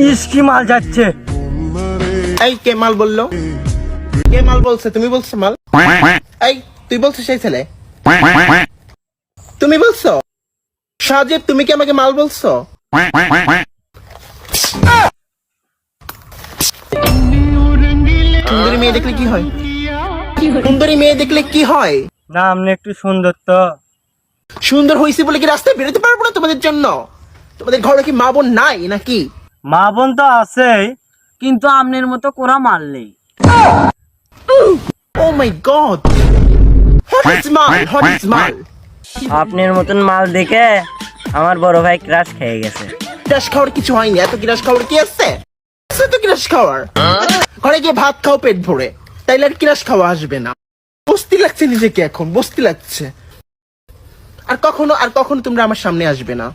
ইস কি মাল যাচ্ছে। এই কে মাল বললো? কে মাল বলছে? তুমি বলছো মাল? এই তুই বলছো সেই ছেলে? তুমি বলছো? সাজিদ তুমি কি আমাকে মাল বলছো? সুন্দরী মেয়ে দেখলে কি হয়? সুন্দরী মেয়ে দেখলে কি হয়? না আপনি একটু সুন্দর তো। সুন্দর হয়েছে বলে কি রাস্তায় বেরোতে পারবো না তোমাদের জন্য? তোমাদের ঘরে কি মা বোন নাই নাকি? মা বোন তো আছেই, কিন্তু আপনার মতো কোরা মাল নেই। ও মাই গড, হোয়াট ইজ মাল? হোয়াট ইজ মাল? আপনার মতন মাল দেখে আমার বড় ভাই ক্রাশ খেয়ে গেছে। ক্রাশ খাওয়ার কিছু হয়নি। এত ক্রাশ খাওয়ার কি আছে? আছে তো ক্রাশ খাওয়ার। ঘরে গিয়ে ভাত খাও পেট ভরে, তাইলে আর ক্রাশ খাওয়া আসবে না। বস্তি লাগছে নিজেকে, এখন বস্তি লাগছে। আর কখনো তোমরা আমার সামনে আসবে না।